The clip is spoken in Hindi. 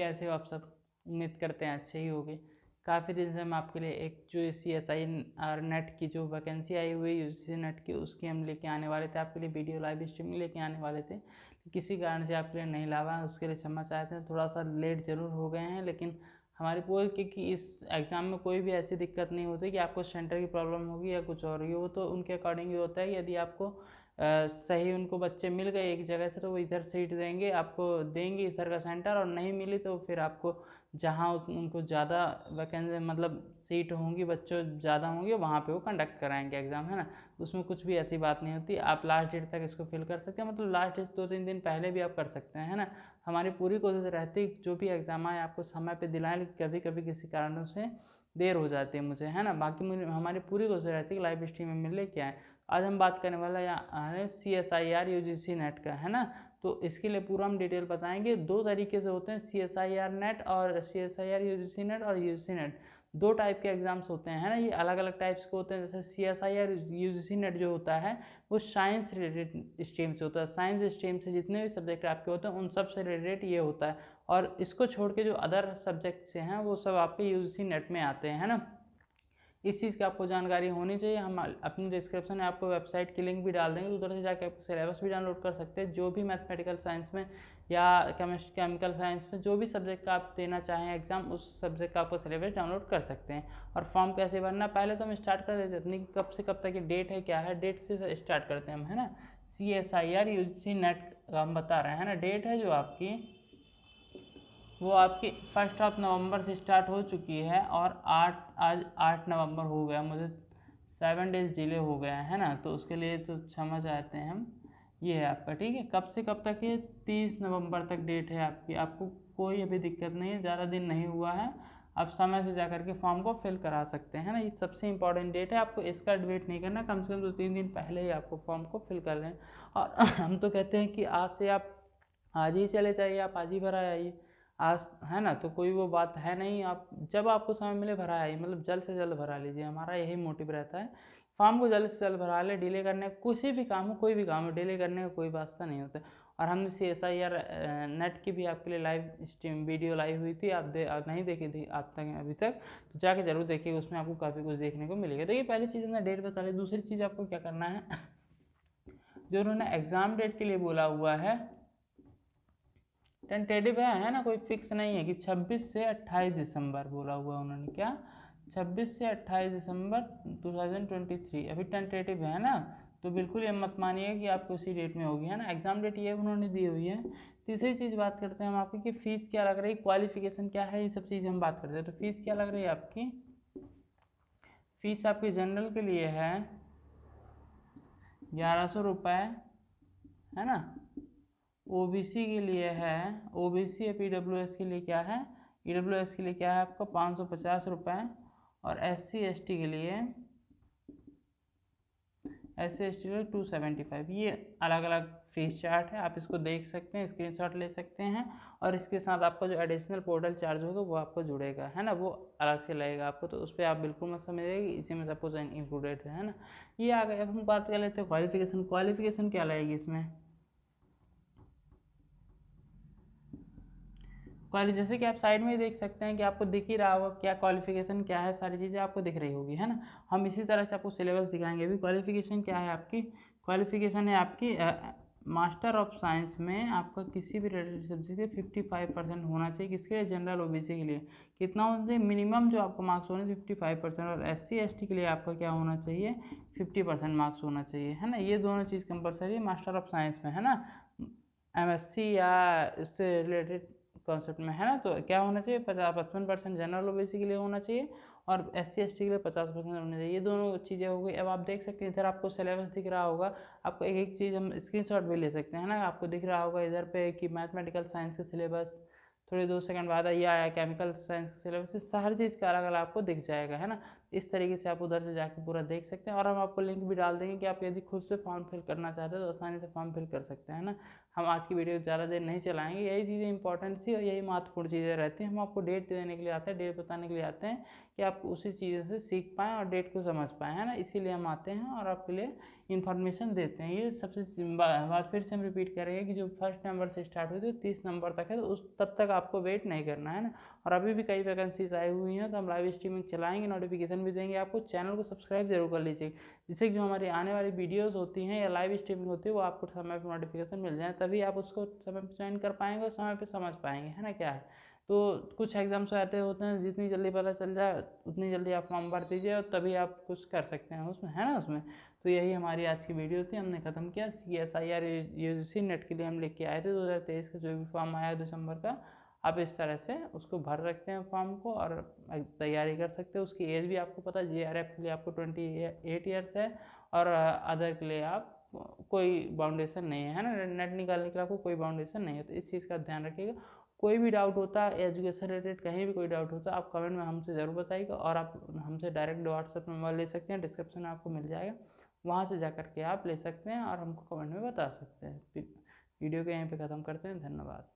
कैसे हो आप सब? उम्मीद करते हैं अच्छे ही होंगे। काफ़ी दिन से हम आपके लिए एक जो CSIR नेट की जो वैकेंसी आई हुई है UGC नेट की, उसकी हम लेके आने वाले थे आपके लिए, वीडियो लाइव स्ट्रीमिंग लेके आने वाले थे। किसी कारण से आपके लिए नहीं ला पाए, उसके लिए क्षमा चाहते हैं। थोड़ा सा लेट ज़रूर हो गए हैं, लेकिन हमारी पूरी क्योंकि इस एग्ज़ाम में कोई भी ऐसी दिक्कत नहीं होती कि आपको सेंटर की प्रॉब्लम होगी या कुछ और ही हो, तो उनके अकॉर्डिंग ये होता है कि यदि आपको सही उनको बच्चे मिल गए एक जगह से, तो वो इधर सीट देंगे आपको, देंगे इधर का सेंटर, और नहीं मिली तो फिर आपको जहाँ उनको ज़्यादा वैकेंसी मतलब सीट होंगी, बच्चों ज़्यादा होंगे, वहाँ पे वो कंडक्ट कराएंगे एग्ज़ाम, है ना। उसमें कुछ भी ऐसी बात नहीं होती। आप लास्ट डेट तक इसको फिल कर सकते हैं, मतलब लास्ट डेट 2-3 दिन पहले भी आप कर सकते हैं, है ना। हमारी पूरी कोशिश रहती है जो भी एग्ज़ाम आए आपको समय पे दिलाएं, लेकिन कभी कभी किसी कारणों से देर हो जाती है मुझे, है ना। बाकी मुझे हमारी पूरी कोशिश रहती है कि लाइव स्ट्रीम में मिले क्या है। आज हम बात करने वाला है CSIR UGC नेट का, है ना। तो इसके लिए पूरा हम डिटेल बताएंगे। दो तरीके से होते हैं, CSIR नेट और CSIR UGC नेट और UGC नेट, दो टाइप के एग्जाम्स होते हैं, है ना। ये अलग अलग टाइप्स के होते हैं। जैसे CSIR UGC नेट जो होता है वो साइंस रिलेटेड स्ट्रीम से होता है। साइंस स्ट्रीम से जितने भी सब्जेक्ट आपके होते हैं उन सब से रिलेटेड ये होता है, और इसको छोड़ के जो अदर सब्जेक्ट से हैं वो सब आपके UGC नेट में आते हैं, है ना। इस चीज़ की आपको जानकारी होनी चाहिए। हम अपनी डिस्क्रिप्शन में आपको वेबसाइट की लिंक भी डाल देंगे, उधर से जाकर आप सिलेबस भी डाउनलोड कर सकते हैं। जो भी मैथमेटिकल साइंस में या केमिकल साइंस में जो भी सब्जेक्ट का आप देना चाहें एग्जाम, उस सब्जेक्ट का आपको सिलेबस डाउनलोड कर सकते हैं। और फॉर्म कैसे भरना, पहले तो हम स्टार्ट कर देते हैं, कब से कब तक की डेट है, क्या है, डेट से स्टार्ट करते हैं हम, है ना। CSIR UGC नेट का हम बता रहे हैं, है ना। डेट है जो आपकी, वो आपकी 1 नवंबर से स्टार्ट हो चुकी है, और आज 8 नवंबर हो गया, मुझे 7 डेज डिले हो गया है ना। तो उसके लिए तो क्षमा चाहते हैं हम। ये है आपका, ठीक है। कब से कब तक है? 30 नवंबर तक डेट है आपकी। आपको कोई अभी दिक्कत नहीं है, ज़्यादा दिन नहीं हुआ है। आप समय से जा करके फॉर्म को फिल करा सकते हैं ना। ये सबसे इंपॉर्टेंट डेट है, आपको इसका वेट नहीं करना। कम से कम 2-3 दिन पहले ही आपको फॉर्म को फिल कर लें। और हम तो कहते हैं कि आज से आप आज ही चले जाइए, आप आज ही भरा आइए आज, है ना। तो कोई वो बात है नहीं, आप जब आपको समय मिले भरा आइए, मतलब जल्द से जल्द भरा लीजिए। हमारा यही मोटिव रहता है, फॉर्म को जल्द से जल्द भरा ले। डिले करने किसी भी काम हो, कोई भी काम हो, डिले करने का कोई वास्ता नहीं होता। और हमने CSIR नेट की भी आपके लिए लाइव स्ट्रीम वीडियो लाई हुई थी, आप नहीं देखी थी आप तक अभी तक, तो जाके जरूर देखिए, उसमें आपको काफ़ी कुछ देखने को मिलेगा। देखिए, पहली चीज़ हमने डेट बता ली। दूसरी चीज़ आपको क्या करना है, जो उन्होंने एग्ज़ाम डेट के लिए बोला हुआ है, टेंटेटिव है ना, कोई फिक्स नहीं है कि 26 से 28 दिसंबर बोला हुआ उन्होंने। क्या? 26 से 28 दिसंबर 2023 अभी टेंटेटिव है ना। तो बिल्कुल ये मत मानिए कि आपको उसी डेट में होगी, है ना। एग्जाम डेट ये उन्होंने दी हुई है। तीसरी चीज़ बात करते हैं हम आपकी कि फ़ीस क्या लग रही है, क्वालिफिकेशन क्या है, ये सब चीज़ हम बात करते हैं। तो फीस क्या लग रही है आपकी? फ़ीस आपकी जनरल के लिए है 1100 रुपये, है ना। OBC के लिए है, OBC या PWS के लिए क्या है, EWS के लिए क्या है आपका 550 रुपये, और SC ST के लिए 275। ये अलग अलग फीस चार्ट है, आप इसको देख सकते हैं, स्क्रीनशॉट ले सकते हैं। और इसके साथ आपका जो एडिशनल पोर्टल चार्ज होगा वो आपको जुड़ेगा, है ना, वो अलग से लगेगा आपको। तो उस पर आप बिल्कुल मत समझिएगा इसी में सब कुछ इंक्लूडेड है ना। ये आ गया। अब हम बात कर लेते हैं क्वालिफिकेशन क्या लगेगी इसमें। जैसे कि आप साइड में ही देख सकते हैं कि आपको दिख ही रहा होगा क्या क्वालिफिकेशन क्या है, सारी चीज़ें आपको दिख रही होगी, है ना। हम इसी तरह से आपको सिलेबस दिखाएंगे। अभी क्वालिफिकेशन क्या है आपकी? क्वालिफिकेशन है आपकी मास्टर ऑफ साइंस में आपका किसी भी रिलेटेड सब्जेक्ट से 55% होना चाहिए। किसके लिए? जनरल OBC के लिए। कितना होना चाहिए? मिनिमम जो आपका मार्क्स होना चाहिए 55%। और SC ST के लिए आपका क्या होना चाहिए? 50% मार्क्स होना चाहिए, है ना। ये दोनों चीज़ कंपलसरी है मास्टर ऑफ साइंस में, है ना। MSc या इससे रिलेटेड कॉन्सेप्ट में, है ना। तो क्या होना चाहिए? 55% जनरल OBC के लिए होना चाहिए, और SC ST के लिए 50% होना चाहिए। ये दोनों चीज़ें हो गई। अब आप देख सकते हैं इधर आपको सिलेबस दिख रहा होगा। आपको एक एक चीज़ हम स्क्रीनशॉट भी ले सकते हैं ना। आपको दिख रहा होगा इधर पे कि मैथमेटिकल साइंस का सिलेबस, थोड़ी 2 सेकंड बाद ये आया केमिकल साइंस का सिलेबस। हर चीज़ का अलग अलग आपको दिख जाएगा, है ना। इस तरीके से आप उधर से जाके पूरा देख सकते हैं। और हम आपको लिंक भी डाल देंगे कि आप यदि खुद से फॉर्म फिल करना चाहते हैं तो आसानी से फॉर्म फिल कर सकते हैं ना। हम आज की वीडियो ज़्यादा देर नहीं चलाएंगे। यही चीज़ें इंपॉर्टेंट थी और यही महत्वपूर्ण चीज़ें रहती हैं। हम आपको डेट देने के लिए आते हैं, डेट बताने के लिए आते हैं कि आप उसी चीज़ों से सीख पाएँ और डेट को समझ पाएँ, है ना। इसीलिए हम आते हैं और आपके लिए इन्फॉर्मेशन देते हैं। ये सबसे बात फिर से हम रिपीट करेंगे कि जो 1 नंबर से स्टार्ट हुई थी 30 नंबर तक है, तो उस तब तक आपको वेट नहीं करना है ना। और अभी भी कई वैकेंसीज आई हुई हैं, तो हम लाइव स्ट्रीमिंग चलाएंगे, नोटिफिकेशन भी देंगे आपको। चैनल को सब्सक्राइब जरूर कर लीजिए, जिससे कि जो हमारी आने वाली वीडियोस होती हैं या लाइव स्ट्रीमिंग होती है वो आपको समय पर नोटिफिकेशन मिल जाए, तभी आप उसको समय पर ज्वाइन कर पाएंगे और समय पर समझ पाएंगे, है ना। क्या है, तो कुछ एग्जाम्स ऐसे होते हैं जितनी जल्दी पता चल जाए उतनी जल्दी आप फॉर्म भर दीजिए और तभी आप कुछ कर सकते हैं उसमें, है ना उसमें। तो यही हमारी आज की वीडियो थी, हमने ख़त्म किया। CSIR UGC नेट के लिए हम लेके आए थे 2023 का जो भी फॉर्म आया दिसंबर का। आप इस तरह से उसको भर सकते हैं फॉर्म को और तैयारी कर सकते हैं। उसकी एज भी आपको पता है, JRF के लिए आपको 28 ईयर्स है और अदर के लिए आप कोई बाउंडेशन नहीं है ना। नेट निकालने के लिए आपको कोई बाउंडेशन नहीं है, तो इस चीज़ का ध्यान रखिएगा। कोई भी डाउट होता है एजुकेशन रिलेटेड, कहीं भी कोई डाउट होता है, आप कमेंट में हमसे ज़रूर बताइएगा और आप हमसे डायरेक्ट व्हाट्सएप नंबर ले सकते हैं, डिस्क्रिप्शन में आपको मिल जाएगा, वहाँ से जा कर के आप ले सकते हैं और हमको कमेंट में बता सकते हैं। वीडियो को यहीं पे ख़त्म करते हैं, धन्यवाद।